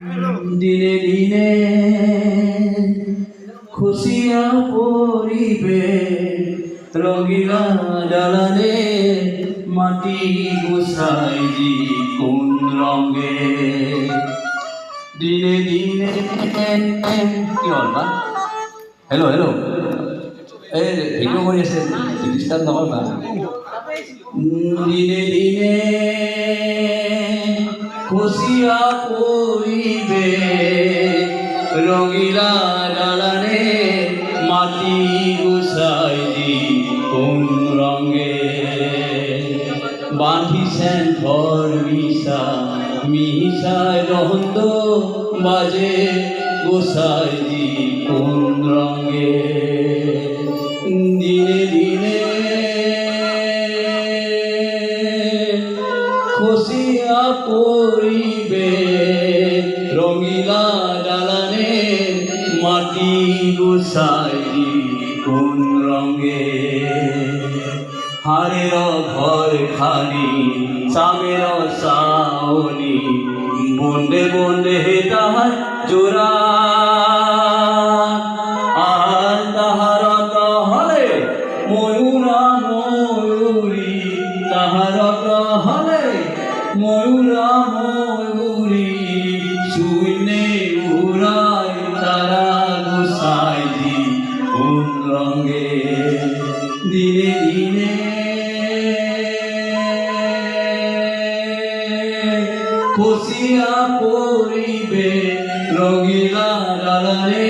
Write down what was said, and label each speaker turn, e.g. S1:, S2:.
S1: দিনে দিনে খুশিয়া পরিবে রঙিলা ডালানে মাটি গোসাই জি কোন রঙে দিনে দিনে কি হল বা হেল্ল' হেল্ল' এই ভিডিঅ' কৰি আছে ডিষ্টাৰ্ব নকৰিবা দিনে দিনে খুশিয়া পরিবে রঙিলা ডালানে মাটি গোসাই দি কোন রঙে বাঁধিছেন ঘর মিশা মিশায় রহন্দ বাজে গোসাই দি কোন রঙে দিনে দিনে খুশিয়া পরিবে রঙিলা ডালানে মাটি গোসাই কোন রঙে হারের ঘর খালি চামের সাওনি বন্দে বন্দে তাহার জোড়া আর তাহার হলে ময়ূরা ময়ূরী তাহার হলে ময়ূরা ময়ূরী শূন্যে উড়ায় তারা গোসাই দি কোন রঙে দিনে দিনে খুশিয়া পরিবে রঙিলা ডালানে